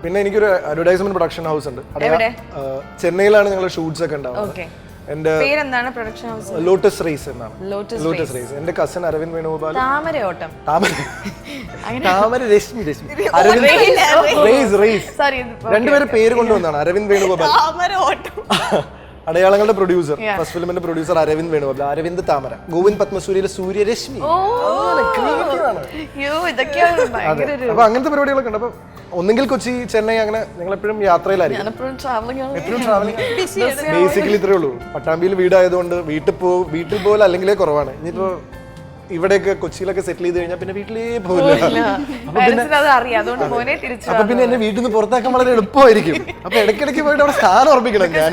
പിന്നെ എനിക്കൊരു advertisement production house ഉണ്ട്. ചെന്നൈയിലാണ് ഞങ്ങൾ ഷൂട്ട്സ് ഒക്കെ ഉണ്ടാവുന്നത്. എന്റെ പേരെന്താണ് പ്രൊഡക്ഷൻ ഹൗസ്? ലോട്ടസ് റേസ് എന്നാണ്. Lotus race. എന്റെ കസിൻ അരവിന്ദ് വേണുഗോപാൽ. താമരയോട്ടം. താമര രശ്മി അരവിന്ദ് റേസ്. രണ്ടുപേരെ പേര് കൊണ്ടുവന്നാണ്. അരവിന്ദ് വേണുഗോപാൽ അടയാളങ്ങളുടെ പ്രൊഡ്യൂസർ, ഫസ്റ്റ് ഫിലിമിന്റെ പ്രൊഡ്യൂസർ അരവിന്ദ് വേണുഗോപാൽ. അരവിന്ദ് താമര. ഗോവിന്ദ് പത്മസൂരിയിലെ സൂര്യരശ്മി. അപ്പൊ അങ്ങനത്തെ പരിപാടികളൊക്കെ ഉണ്ട്. അപ്പൊ ഒന്നെങ്കിൽ കൊച്ചി, ചെന്നൈ, അങ്ങനെ ഞങ്ങൾ എപ്പോഴും യാത്രയിലായിരിക്കും. എപ്പോഴും ട്രാവലിംഗ്. ബേസിക്കലി ഇത്രേ ഉള്ളൂ. പട്ടാമ്പിയിൽ വീടായതുകൊണ്ട് വീട്ടിൽ പോലെ അല്ലെങ്കിലേ കുറവാണ്. ഇനിയിപ്പോ ഇവിടെയൊക്കെ കൊച്ചിയിലൊക്കെ സെറ്റിൽ ചെയ്ത് കഴിഞ്ഞാൽ പിന്നെ വീട്ടിലേ പോകില്ല. അപ്പൊ പിന്നെ എന്നെ വീട്ടിൽ നിന്ന് പുറത്താക്കാൻ വളരെ എളുപ്പമായിരിക്കും. അപ്പൊ ഇടയ്ക്കിടയ്ക്ക് പോയിട്ട് അവിടെ സ്ഥാനം ഉറപ്പിക്കണം. ഞാൻ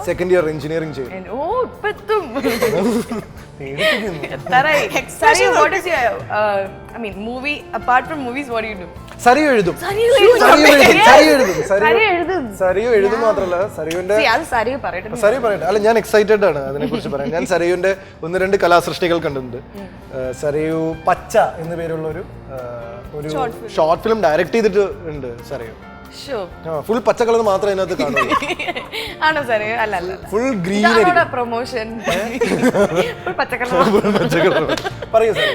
സെക്കൻഡ് ഇയർ എഞ്ചിനീയറിംഗ് ചെയ്യും. സരിയു എഴുതും. സരിയു എഴുതും മാത്രല്ല, സരിയുവിന്റെ സരിയു പറയട്ടെ. അല്ല, ഞാൻ എക്സൈറ്റഡ് ആണ് അതിനെ കുറിച്ച് പറയാൻ. ഞാൻ സരിയുവിന്റെ 1-2 കലാസൃഷ്ടികൾ കണ്ടിട്ടുണ്ട്. സരിയു പച്ച എന്ന പേരുള്ള ഒരു ഷോർട്ട് ഫിലിം ഡയറക്ട് ചെയ്തിട്ട് ഉണ്ട് സരിയു. ഫുൾ പച്ച കളർ മാത്രമേ അതിനകത്ത് കാണുള്ളൂ. Full green promotion. പറയൂ സാർ.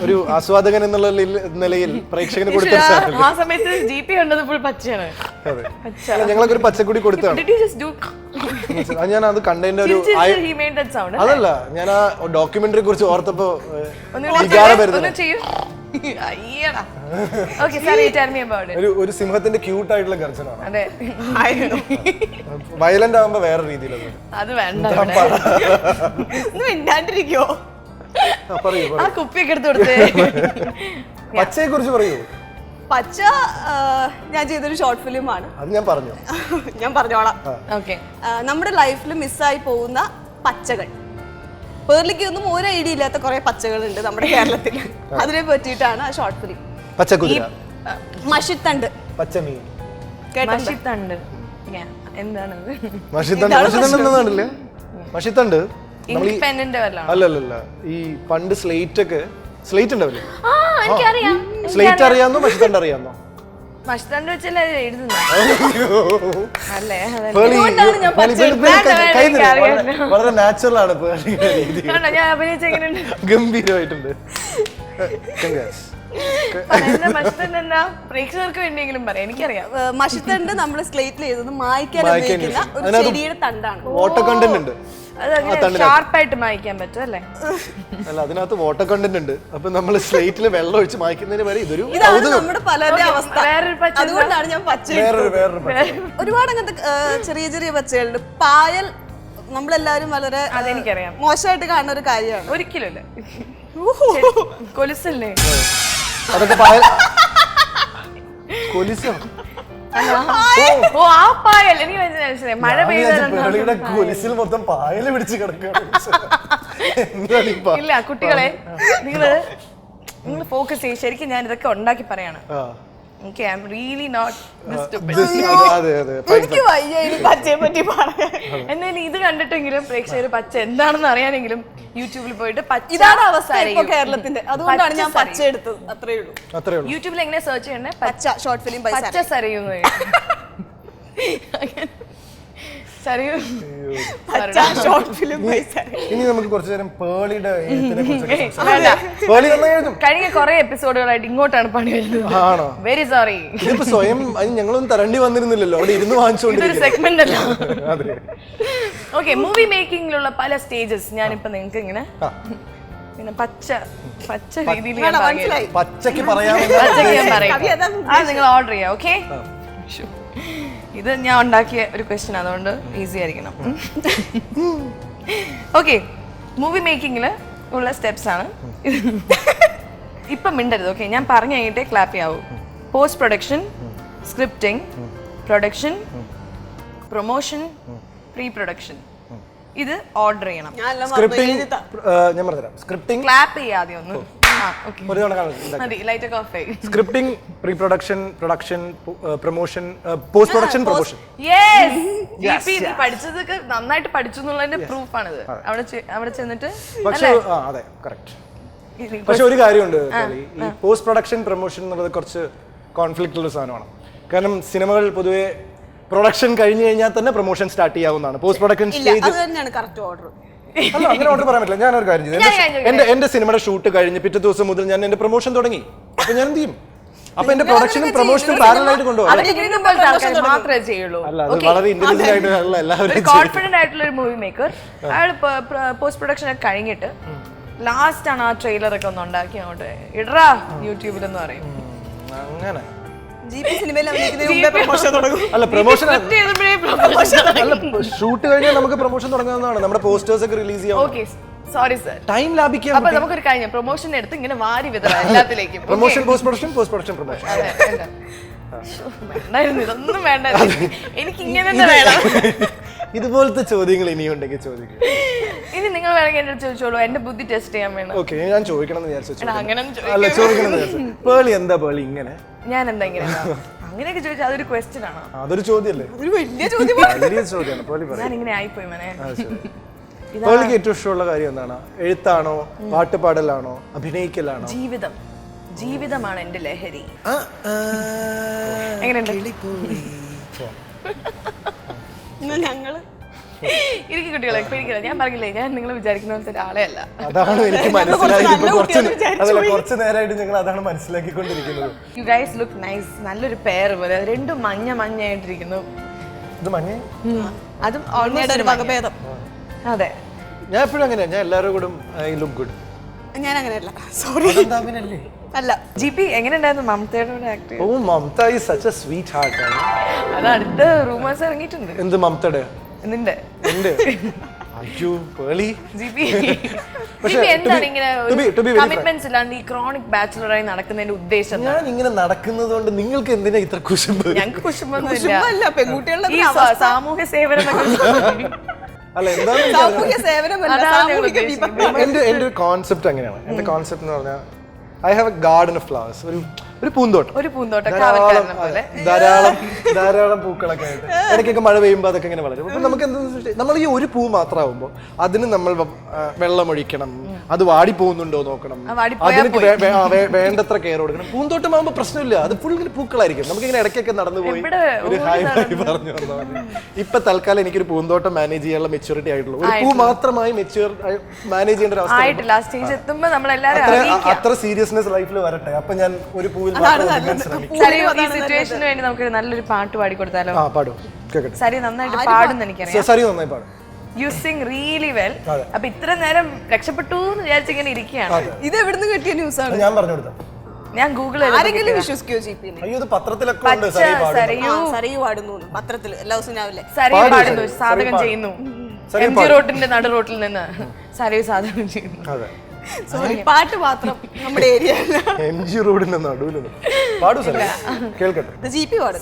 ഒരു ആസ്വാദകൻ എന്നുള്ള നിലയിൽ പ്രേക്ഷകന് കൊടുത്ത ഞങ്ങളൊക്കെ ഒരു പച്ചക്കുടി കൊടുത്താണ്. ഞാൻ അത് കണ്ടതിന്റെ ഒരു അതല്ല, ഞാൻ ആ ഡോക്യുമെന്ററിയെ കുറിച്ച് ഓർത്തപ്പോ ഒരു സിംഹത്തിന്റെ ക്യൂട്ട് ആയിട്ടുള്ള ഗർജനാണ്. വയലന്റ് ആവുമ്പോ വേറെ രീതിയിലാണ്. പച്ചയെ കുറിച്ച് പറയൂ. പച്ച ഞാൻ ചെയ്തൊരു ഷോർട്ട് ഫിലിമാണ്. അത് ഞാൻ പറഞ്ഞോളാം. നമ്മുടെ ലൈഫിൽ മിസ്സായി പോകുന്ന പച്ചകൾ. പേർലിക്ക് ഒന്നും ഒരു ഐഡിയ ഇല്ലാത്ത കുറെ പച്ചകളുണ്ട് നമ്മുടെ കേരളത്തിൽ. അതിനെ പറ്റിയിട്ടാണ് ആ ഷോർട്ട് ഫിലിം. പച്ചക്കുതിര, മഷിത്തണ്ട്, പച്ചമീൻ, മഷിത്തണ്ട് എന്താണത്? മഷിത്തണ്ട് അല്ലല്ല, ഈ പണ്ട് സ്ലേറ്റ് ഉണ്ടാവില്ലേ? സ്ലേറ്റ് അറിയാന്നോ മഷിത്തണ്ട് അറിയാന്നോ? മഷിത്തണ്ട് വെച്ചല്ലേ എഴുതുന്നത്? വളരെ നാച്ചുറൽ ആണ്. ഞാൻ അഭിനയിച്ച ഗംഭീരമായിട്ടുണ്ട്. പ്രേക്ഷകർക്ക് വേണ്ടിയെങ്കിലും പറയാം. എനിക്കറിയാം. മഷിത്തണ്ട് നമ്മൾ സ്ലേറ്റിൽ ചെയ്തത് മായ്ക്കാൻ ഉപയോഗിക്കുന്ന ഒരു ചെടിയുടെ തണ്ടാണ്. വാട്ടർ കണ്ടന്റ് ഉണ്ട്. ഷാർപ്പായിട്ട് മായ്ക്കാൻ പറ്റും അല്ലേ? അല്ല, അതിനകത്ത് വാട്ടർ കണ്ടന്റ് ഉണ്ട്. അപ്പൊ നമ്മൾ സ്ലേറ്റിൽ വെള്ളം ഒഴിച്ച് മായ്ക്കുന്നതിന് വരെ ഇതൊരു നമ്മുടെ പലരുടെ അവസ്ഥ. അതുകൊണ്ടാണ് ഞാൻ പച്ച. ഒരുപാട് അങ്ങനത്തെ ചെറിയ ചെറിയ പച്ചകളുണ്ട്. പായൽ നമ്മളെല്ലാരും വളരെ അതെനിക്കറിയാം മോശമായിട്ട് കാണുന്ന ഒരു കാര്യമാണ്. ഒരിക്കലും കൊലുസല്ലേ അതൊക്കെ? പായൽ കൊലുസോ? ഓ, ആ പായൽ എനിക്ക് മനസ്സിലായി. മഴ പെയ്ത കൊലുസിൽ മൊത്തം പായൽ പിടിച്ച് കിടക്കുകയാണ്. ഇല്ല കുട്ടികളെ, നിങ്ങൾ ഫോക്കസ് ചെയ്യും. ശരിക്കും ഞാൻ ഇതൊക്കെ ഉണ്ടാക്കി പറയാണ്. Okay, I'm really not this stupid. എന്നാലും ഇത് കണ്ടിട്ടെങ്കിലും പ്രേക്ഷകർ പച്ച എന്താണെന്ന് അറിയാനെങ്കിലും യൂട്യൂബിൽ പോയിട്ട് ഇതാണ് അവസ്ഥ കേരളത്തിന്റെ. അതുകൊണ്ടാണ് ഞാൻ പച്ച എടുത്തത്. അത്രേ ഉള്ളൂ. യൂട്യൂബിൽ എങ്ങനെ സെർച്ച് ചെയ്യണ്ടേ? പച്ച ഷോർട്ട് ഫിലിം പച്ച സരയു. ഇനി നമുക്ക് കുറച്ചു നേരം പേളിയുടെ കഴിഞ്ഞ കുറെ എപ്പിസോഡുകളായിട്ട് ഇങ്ങോട്ടാണ് പണി വരുന്നത്. ആണോ? Very sorry. ഇതിപ്പോ സ്വയം ഞങ്ങളൊന്നും തരണ്ടി വന്നിരുന്നില്ലല്ലോ, അവിടെ ഇരുന്ന് വാങ്ങിച്ചോണ്ട് സെഗ്മെന്റ് അല്ല. ഓക്കെ, മൂവി മേക്കിങ്ങിലുള്ള പല സ്റ്റേജസ് ഞാനിപ്പോ നിങ്ങൾക്ക് ഇങ്ങനെ പിന്നെ പച്ച രീതിയിൽ പച്ചക്ക് പറയാം. നിങ്ങൾ ഓർഡർ ചെയ്യാം. ഓക്കെ, ഇത് ഞാൻ ഉണ്ടാക്കിയ ഒരു ക്വസ്റ്റ്യൻ, അതുകൊണ്ട് ഈസി ആയിരിക്കണം. ഓക്കെ, മൂവി മേക്കിങ്ങിൽ ഉള്ള സ്റ്റെപ്സ് ആണ്. ഇപ്പം മിണ്ടരുത്. ഓക്കെ, ഞാൻ പറഞ്ഞു കഴിഞ്ഞിട്ടേ ക്ലാപ്പ് ചെയ്യാവൂ. Post production, scripting, production, promotion, pre production. ഇത് ഓർഡർ ചെയ്യണം. ഞാൻ പറഞ്ഞുതരാം. സ്ക്രിപ്റ്റിംഗ് ക്ലാപ്പ് ചെയ്യാതെ ഒന്ന്. Scripting, pre production, production, promotion, post production, promotion. പഠിച്ചതൊക്കെ നന്നായിട്ട് പഠിച്ചു എന്നുള്ളതിന്റെ പ്രൂഫാണിത്. അവിടെ ചെന്നിട്ട് പക്ഷേ അതെ, കറക്റ്റ്. പക്ഷെ ഒരു കാര്യമുണ്ട് ഈ പോസ്റ്റ് പ്രൊഡക്ഷൻ പ്രൊമോഷൻ എന്നുള്ളത് കുറച്ച് കോൺഫ്ലിക്റ്റ് ഉള്ള സാധനമാണ്. കാരണം സിനിമകൾ പൊതുവെ പ്രൊഡക്ഷൻ കഴിഞ്ഞു കഴിഞ്ഞാൽ തന്നെ പ്രൊമോഷൻ സ്റ്റാർട്ട് ചെയ്യാവുന്നതാണ്. പോസ്റ്റ് പ്രൊഡക്ഷൻ സ്റ്റേജ് അത് തന്നെയാണ് കറക്റ്റ് ഓർഡർ. അല്ല, അങ്ങനെ ഓർഡർ പറയാൻ പറ്റില്ല. ഞാനൊരു കാര്യം ചെയ്തു, എന്റെ സിനിമയുടെ ഷൂട്ട് കഴിഞ്ഞ് പിറ്റേ ദിവസം മുതൽ ഞാൻ എന്റെ പ്രൊമോഷൻ തുടങ്ങി. അപ്പൊ ഞാൻ എന്ത് ചെയ്യും? അപ്പൊ എന്റെ പ്രൊഡക്ഷനും പ്രൊമോഷനും പാരലൽ ആയിട്ട് കൊണ്ടുപോകാം. മാത്രമേ ചെയ്യുള്ളൂ. അല്ല, അത് വളരെ ഇന്റലിജന്റ് ആയിട്ടുള്ള എല്ലാവരും കോൺഫിഡന്റ് ആയിട്ടുള്ള ഒരു മൂവി മേക്കർ അയാൾ പോസ്റ്റ് പ്രൊഡക്ഷൻ ഒക്കെ കഴിഞ്ഞിട്ട് ലാസ്റ്റ് ആണ് ആ ട്രെയിലർ ഒക്കെ ഒന്ന് ഉണ്ടാക്കി അങ്ങോട്ട് ഇടറാ യൂട്യൂബിൽ എന്ന് പറയും. അങ്ങനെ അല്ല പ്രൊമോഷൻ അല്ല, ഷൂട്ട് കഴിഞ്ഞാൽ നമുക്ക് പ്രൊമോഷൻ തുടങ്ങാവുന്നതാണ്. നമ്മുടെ പോസ്റ്റേഴ്സ് ഒക്കെ റിലീസ് ചെയ്യാം. Okay, sorry sir. ടൈം ലാഭിക്കാം. അപ്പൊ നമുക്കൊരു കഴിഞ്ഞ പ്രൊമോഷൻ എടുത്ത് ഇങ്ങനെ വാരി വിതറാം എല്ലാത്തിലേക്കും. Promotion post production promotion. വേണ്ടായിരുന്നു, ഇതൊന്നും വേണ്ടായിരുന്നു. എനിക്ക് ഇങ്ങനെ തന്നെ വേണം. ഇതുപോലത്തെ ചോദ്യങ്ങൾ ഇനിയുണ്ടെങ്കിൽ ചോദിക്കും. ഇനി നിങ്ങൾ വേണമെങ്കിൽ എന്റെ അടുത്ത് ചോദിച്ചോളൂ, എന്റെ ബുദ്ധി ടെസ്റ്റ് ചെയ്യാൻ വേണം. ഓക്കേ, ഞാൻ ചോദിക്കണം എന്ന് വിചാരിച്ചു. അങ്ങനെ അല്ല, ചോദിക്കണം എന്ന് വിചാരിച്ചു. പേളി എന്താ പേളി ഇങ്ങനെ? ഞാൻ എന്താ ഇങ്ങനെ അങ്ങനെയൊക്കെ ചോദിച്ചാൽ അതൊരു ക്വസ്റ്റ്യൻ ആണോ? അതൊരു ചോദ്യമല്ലേ? വലിയ ചോദ്യമാണ്. വലിയ ചോദ്യമാണ്. പേളി പറയും. ഞാൻ ഇങ്ങനെ ആയിപ്പോയി മനെ. പേളിക്ക് ഏറ്റവും ഇഷ്ടമുള്ള കാര്യം എന്താണ്? എഴുത്താണോ, പാട്ട് പാടലാണോ, അഭിനയിക്കലാണോ? ജീവിതം. ജീവിതമാണ് എന്റെ ലഹരി. എങ്ങനെയുണ്ട്? ഞങ്ങള് എനിക്ക് കുട്ടികളെ പേടിക്കില്ല. ഞാൻ പറഞ്ഞില്ലേ, ഞാൻ നിങ്ങൾ വിചാരിക്കുന്ന പോലത്തെ ഒരാളെ അല്ല. അതാണ് എനിക്ക് മനസ്സിലായി. കുറച്ച് നേരമായിട്ട് ഞങ്ങൾ അതാണ് മനസ്സിലാക്കിക്കൊണ്ടിരിക്കുന്നത്. You guys look nice. നല്ലൊരു പെയർ പോലെ. രണ്ടും മഞ്ഞായിട്ടിരിക്കുന്നു. ഇത് മഞ്ഞ, അതും ഓൾമോസ്റ്റ് ഒരു വകഭേദം. അതെ, ഞാൻ എപ്പോഴും അങ്ങനെയാ. ഞാൻ എല്ലാവരും കൂടെ ഐ ലുക്ക് ഗുഡ്. ഞാൻ അങ്ങനെയല്ല, സോറി. അല്ല, GP എങ്ങനെയുണ്ടായിരുന്നു മമതയുടെ കൂടെ act? Oh, Mamata is such a sweet heart ആണ്. അത് അടുത്ത റൂമേഴ്സ് ഇറങ്ങിയിട്ടുണ്ട്. എന്ത് മമതയുടെ? നിന്റെ അയ്യോ പേളി. GP എന്താണ് ഇങ്ങനെ കമ്മിറ്റ്മെന്റ്സ് ഇല്ലാണ്ട് ഈ ക്രോണിക് ബാച്ചിലറായി നടക്കുന്നതിന്റെ ഉദ്ദേശം? ഞാൻ ഇങ്ങനെ നടക്കുന്നത് കൊണ്ട് നിങ്ങൾക്ക് എന്തിനാ ഇത്ര കുശുമ്പ്? ഞങ്ങൾക്ക് കുശുമ്പൊന്നുമില്ല. പെൺകുട്ടികളുടെ ഈ സാമൂഹ്യ സേവനം അല്ല, എന്താണ് സാമൂഹ്യ സേവനമല്ല, എന്റെ ഒരു കോൺസെപ്റ്റ് അങ്ങനെയാണ്. എന്റെ കോൺസെപ്റ്റ് എന്ന് പറഞ്ഞാൽ I have A garden of flowers. ഒരു പൂന്തോട്ടം, ധാരാളം പൂക്കളൊക്കെ ആയിട്ട് ഇടയ്ക്കൊക്കെ മഴ പെയ്യുമ്പോൾ അതൊക്കെ ഇങ്ങനെ വളരും. അപ്പൊ നമുക്ക് എന്താ, നമ്മൾ ഈ ഒരു പൂ മാത്രമാകുമ്പോൾ അതിന് നമ്മൾ വെള്ളമൊഴിക്കണം, അത് വാടിപ്പോകുന്നുണ്ടോ നോക്കണം, അതിന് വേണ്ടത്ര കെയർ കൊടുക്കണം. പൂന്തോട്ടമാകുമ്പോൾ പ്രശ്നമില്ല, അത് ഫുൾ ഇങ്ങനെ പൂക്കളായിരിക്കും. നമുക്ക് ഇങ്ങനെ ഇടയ്ക്കൊക്കെ നടന്നു പോയി ഒരു ഹായ് ഹായ് പറഞ്ഞു വന്നാൽ മതി. ഇപ്പൊ തൽക്കാലം എനിക്കൊരു പൂന്തോട്ടം മാനേജ് ചെയ്യാനുള്ള മെച്യൂരിറ്റി ആയിട്ടുള്ളൂ. ഒരു പൂ മാത്രമായി മാനേജ് ചെയ്യേണ്ട ഒരു അവസ്ഥ. അത്ര സീരിയസ്നെസ് ലൈഫിൽ വരട്ടെ. അപ്പൊ ഞാൻ ഒരു പൂവിൽ സിറ്റുവേഷന് വേണ്ടി നമുക്ക് നല്ലൊരു പാട്ട് പാടി കൊടുത്താലോ? പാടും. സരി നന്നായിട്ട് പാടും എനിക്കറിയാം. സരി നന്നായി പാടും. You sing really well. അപ്പൊ ഇത്ര നേരം രക്ഷപ്പെട്ടു എന്ന് വിചാരിച്ചിങ്ങനെ ഇരിക്കുകയാണ്. ഇത് എവിടുന്ന് കിട്ടിയ ന്യൂസ് ആണ്? ഞാൻ പറഞ്ഞു കൊടുത്ത. ഞാൻ ഗൂഗിൾ ആരെങ്കിലും വിശ്വസിക്കോ? GP അയ്യോ, ഇത് പത്രത്തിലൊക്കെ ഉണ്ട്. സരയു പാടുന്നു പത്രത്തിൽ എല്ലാ ദിവസവും രാവിലെ. സരയു പാടുന്നു, സാധകം ചെയ്യുന്നു. MG റോഡിന്റെ നടു റോട്ടിൽ നിന്ന് സരയു സാധകം ചെയ്യുന്നു. അതെ, പാട്ട് മാത്രം നമ്മുടെ ഏരിയ MG റോഡിന്റെ നടുവിൽ പാടൂ സാർ, കേൾക്കട്ടെ. GP പാടും.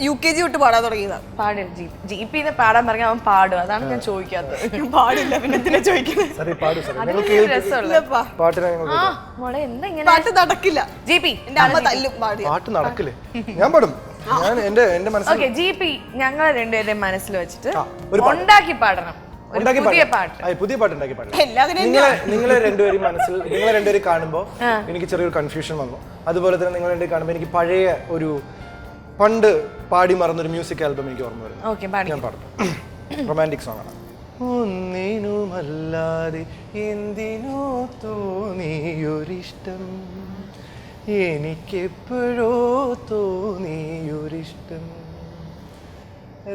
UKG തൊട്ട് പാടാൻ തുടങ്ങിയതാ. പാട്. GP പാടാൻ പറഞ്ഞാൽ അവൻ പാടും. അതാണ് ഞാൻ ചോദിക്കാത്തത്. പാടില്ല, പിന്നെ എന്തിനാ ചോദിക്കുന്നത്? മോളെ എന്താ ഇങ്ങനെ? പാട്ട് നടക്കില്ല. GP എന്റെ അമ്മ തല്ലും. പാട്ട് നടക്കില്ലേ? ഞാൻ പാടും. ഞാൻ എന്റെ മനസ്സിൽ. ഓക്കെ, GP ഞങ്ങളെ രണ്ടുപേരുടെയും മനസ്സിൽ വെച്ചിട്ട് ഉണ്ടാക്കി പാടണം. പുതിയ പാട്ട് ഉണ്ടാക്കി പാടില്ല. നിങ്ങളെ രണ്ടുപേരും കാണുമ്പോൾ എനിക്ക് ചെറിയൊരു കൺഫ്യൂഷൻ വന്നു. അതുപോലെ തന്നെ നിങ്ങൾ രണ്ടുപേരും കാണുമ്പോൾ എനിക്ക് പഴയ ഒരു പണ്ട് പാടി മറന്നൊരു മ്യൂസിക് ആൽബം എനിക്ക് ഓർമ്മ വരുന്നു. ഞാൻ പാടും. റൊമാൻറ്റിക് സോങ് ആണ്. ഒന്നിനുമല്ലാതെ എന്തിനോ തോന്നിയൊരിഷ്ടം, എനിക്കെപ്പോഴോ തോന്നിയൊരിഷ്ടം,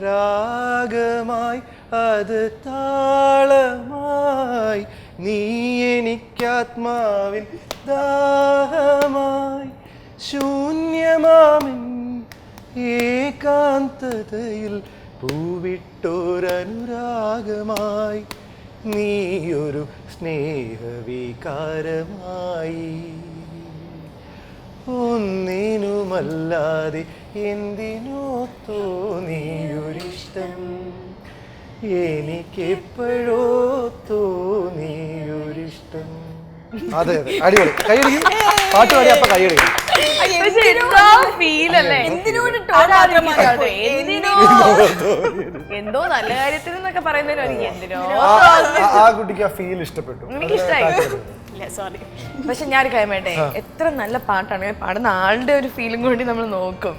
രാഗമായി അത് താളമായി, നീ എനിക്കാത്മാവിൻ ദാഹമായി, ശൂന്യമാമിൻ ഏകാന്തതയിൽ പൂവിട്ടൊരനുരാഗമായി, നീയൊരു സ്നേഹവികാരമായി, ഒന്നിനുമല്ലാതെ എന്തിനോ തോന്നിയൊരിഷ്ടം, എനിക്കെപ്പോഴോ തോന്നിയൊരിഷ്ടം. അതെ അതെ, അടിപൊളി. കൈയടിക്കും. പാട്ട് പാടി അപ്പൊ കൈയടിക്കും. എന്തോ നല്ല കാര്യത്തിൽ എന്നൊക്കെ പറയുന്നതിന് എന്തിനോ ആ കുട്ടിക്ക് ആ ഫീൽ ഇഷ്ടപ്പെട്ടു. എനിക്ക് ഇഷ്ടമായി. ഇല്ല സോറി. പക്ഷെ ഞാനൊരു കാര്യം വേണ്ടേ, എത്ര നല്ല പാട്ടാണ് പാടുന്ന ആളുടെ ഒരു ഫീലിംഗ് കൂടി നമ്മൾ നോക്കും.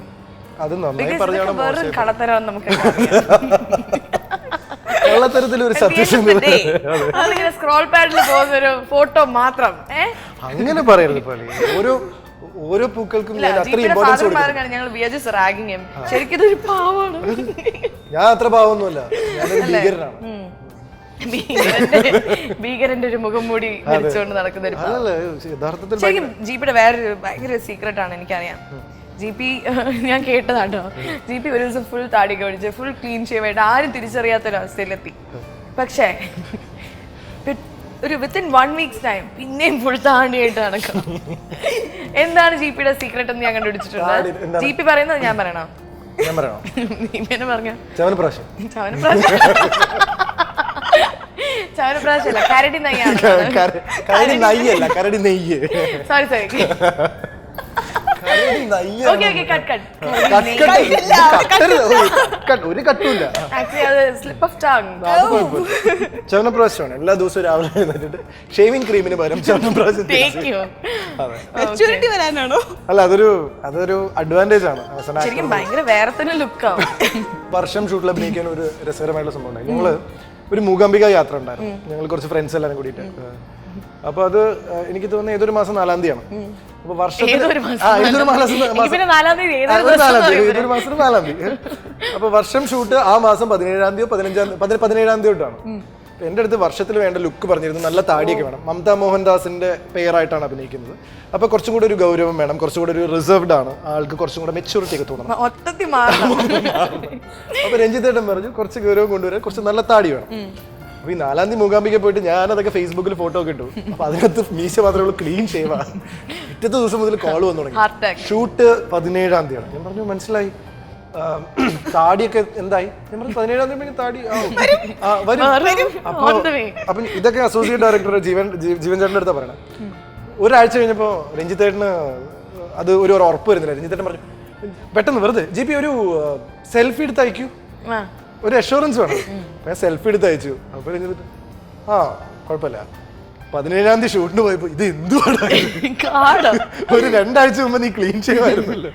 അത് നന്നായി പറഞ്ഞാണ്. വേറൊരു കള്ളത്തരം നമുക്ക് കള്ളത്തരത്തിലൊരു സത്യസന്ധത. അതിങ്ങനെ സ്ക്രോൾ പാഡിൽ പോകുന്ന ഒരു ഫോട്ടോ മാത്രം. അങ്ങനെ പറയരുത് പോലെ. ഓരോ പൂക്കൾക്കും ഞാൻ അത്ര ഇമ്പോർട്ടൻസ് കൊടുക്കും. ഞങ്ങൾ വിചാരിച്ചു റാഗിങ് ശരിക്കും ഇതൊരു പാവമാണ്. ഞാൻ അത്ര പാവൊന്നുമല്ല, ഞാനൊരു ഭീകരനാണ്. ഭീകരന്റെ ഒരു മുഖം മൂടി ധരിച്ചുകൊണ്ട് നടക്കുന്ന ഒരു യഥാർത്ഥത്തിൽ ശരിക്കും ജീപ്പിയുടെ വേറൊരു ഭയങ്കര സീക്രട്ട് ആണ് എനിക്കറിയാം. GP ഞാൻ കേട്ടതാട്ടോ, GP ഒരു ദിവസം ഫുൾ താടി കഴിച്ച് ഫുൾ ക്ലീൻ ചെയ്യാനായിട്ട് ആരും തിരിച്ചറിയാത്തൊരവസ്ഥയിലെത്തി. പക്ഷേ ഒരു വിത്തിൻ 1 week's ടൈം പിന്നെയും ഫുൾ താടിയായിട്ട് നടക്കും. എന്താണ് GPയുടെ സീക്രട്ട് എന്ന് ഞാൻ കണ്ടുപിടിച്ചിട്ടുണ്ട്. GP പറയുന്നത് ഞാൻ പറയണോ? പറഞ്ഞ ചവനപ്രാശല്ല, കരടി നെയ്യാണ്. സോറി ഒരു കട്ടുമില്ല. ചവനപ്രാശമാണ്. എല്ലാ ദിവസവും രാവിലെ എഴുന്നേറ്റിട്ട് ഷേവിംഗ് ക്രീമിന് പകരം ചവനപ്രാശം. അല്ല, അതൊരു അഡ്വാൻറ്റേജ് ആണ്. ഭയങ്കര വേറെ തന്നെ ലുക്കാവും. വർഷം ഷൂട്ടിൽ അഭിനയിക്കാൻ ഒരു രസകരമായിട്ടുള്ള സംഭവം ഉണ്ടായി. ഞങ്ങള് ഒരു മൂകാംബിക യാത്ര ഉണ്ടായിരുന്നു, ഞങ്ങൾ കുറച്ച് ഫ്രണ്ട്സ് എല്ലാവരും കൂടിയിട്ട്. അപ്പൊ അത് എനിക്ക് തോന്നുന്നത് ഏതൊരു മാസം 4-ാം തീയതിയാണ്. അപ്പൊ അപ്പൊ വർഷം ഷൂട്ട് ആ മാസം 17-ാം തീയതിയോ 17-ാം തീയതി തൊട്ടാണ്. എന്റെ അടുത്ത് വർഷത്തിൽ വേണ്ട ലുക്ക് പറഞ്ഞിരുന്നു, നല്ല താടിയൊക്കെ വേണം. മമത മോഹൻദാസിന്റെ പേരായിട്ടാണ് അഭിനയിക്കുന്നത്. അപ്പൊ കുറച്ചും കൂടെ ഒരു ഗൗരവം വേണം, കുറച്ചും കൂടെ ഒരു റിസർവ്ഡ് ആണ് ആൾക്ക്, കുറച്ചും കൂടെ മെച്യൂരിറ്റി ഒക്കെ തോന്നണം. അപ്പൊ രഞ്ജിത്തേട്ടൻ പറഞ്ഞു കുറച്ച് ഗൗരവം കൊണ്ടുവരാൻ കുറച്ച് നല്ല താടി വേണം. അപ്പൊ ഈ 4-ാം തീയതി മൂകാംബിക പോയിട്ട് ഞാനതൊക്കെ ഫേസ്ബുക്കിൽ ഫോട്ടോ ഒക്കെ ഇട്ടു. അപ്പൊ അതിനകത്ത് മീശ മാത്രമേ ഉള്ളൂ, ക്ലീൻ ഷേവ് ആണ്. പിറ്റത്തെ ദിവസം മുതൽ കോൾ വന്നു തുടങ്ങി. ഷൂട്ട് 17-ാം തീയതിയാണ്. ഞാൻ പറഞ്ഞു മനസ്സിലായി, താടിയൊക്കെ എന്തായി? ഞാൻ പറഞ്ഞു 17-ാം തീയതി താടി വരും. അപ്പൊ ഇതൊക്കെ അസോസിയേറ്റ് ഡയറക്ടർ ജീവൻ ചേട്ടൻ്റെ അടുത്താ പറയണം. ഒരാഴ്ച കഴിഞ്ഞപ്പോ രഞ്ജിത്തേട്ടന് അത് ഒരു ഉറപ്പ് വരുന്നില്ല. രഞ്ജിത്തേട്ടൻ പറഞ്ഞു പെട്ടെന്ന് വെറുതെ GP ഒരു സെൽഫി എടുത്ത് അയക്കൂ, ഒരു അഷുറൻസ് വേണം. ഞാൻ സെൽഫി എടുത്ത് അയച്ചു. അപ്പൊ രഞ്ജിത്തേട്ടൻ കുഴപ്പമില്ല. 17-ാം തീയതി ഷൂട്ടിന് പോയപ്പോ ഇത് എന്തുവാണ്, ഒരു 2 ആഴ്ച മുമ്പ് നീ ക്ലീൻ ചെയ്യുമായിരുന്നല്ലോ.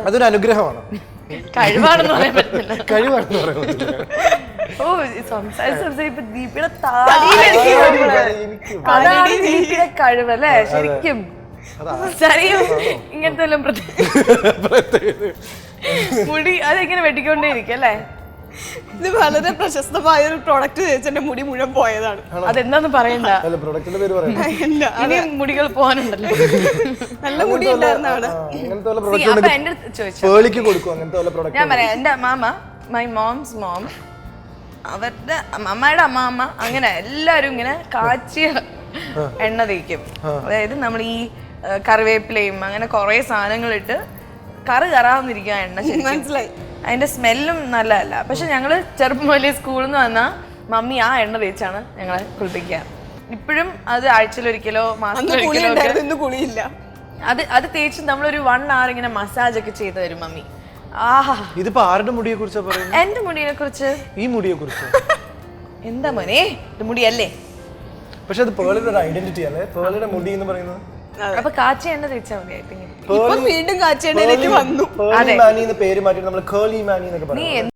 അതൊരു അനുഗ്രഹമാണ്, കഴിവാണെന്ന് പറയാൻ പറ്റില്ല. കഴിവല്ലേ ശരിക്കും. ഇങ്ങനത്തെ മുടി അതെങ്ങനെ വെട്ടിക്കൊണ്ടേ ഇരിക്കും അല്ലേ? ഇത് വളരെ പ്രശസ്തമായ ഒരു പ്രൊഡക്റ്റ് തേച്ചെന്റെ മുടി മുഴുവൻ പോയതാണ്. അതെന്താന്ന് പറയണ്ട, മുടികൾ പോകാനുണ്ടല്ലോ. നല്ല മുടി ഉണ്ടായിരുന്നവിടെ. ഞാൻ പറയാം, എന്റെ മൈ മോംസ് മോം, അവരുടെ അമ്മയുടെ അമ്മാമ്മ, അങ്ങനെ എല്ലാരും ഇങ്ങനെ കാച്ചിയ എണ്ണ തേക്കും. അതായത് നമ്മൾ ഈ കറിവേപ്പിലയും അങ്ങനെ കുറെ സാധനങ്ങളിട്ട് കറാവുന്നിരിക്കുക എണ്ണ. മനസ്സിലായി. അതിന്റെ സ്മെല്ലും നല്ലതല്ല. പക്ഷെ ഞങ്ങള് ചെറുപ്പം വലിയ സ്കൂളിൽ നിന്ന് വന്നാൽ മമ്മി ആ എണ്ണ തേച്ചാണ് ഞങ്ങളെ കുളിപ്പിക്കുക. ഇപ്പോഴും അത് ആഴ്ചയിലൊരിക്കലോ മാസത്തിലൊരിക്കലോ അത് തേച്ച് നമ്മളൊരു 1 hour ഇങ്ങനെ മസാജ് ഒക്കെ ചെയ്ത് തരും മമ്മി. ഇതിപ്പോ ആരുടെ മുടിയെ കുറിച്ചാ പറയുന്നത്? എന്റെ മുടിയെ കുറിച്ച്. ഈ മുടിയെ കുറിച്ച് എന്താ മോനെ, ഇത് മുടിയല്ലേ? പക്ഷെ അത് പേളിയുടെ ഒരു ഐഡന്റിറ്റി അല്ലേ, പേളിയുടെ മുടി എന്ന് പറയുന്നത്. അപ്പൊ കാച്ചി എണ്ണ തേച്ചാൽ മതി. വീണ്ടും കാച്ചി എണ്ണയിലേക്ക് വന്നു. പേര് മാറ്റി നമ്മൾ കേളി മാനി എന്നൊക്കെ പറയും.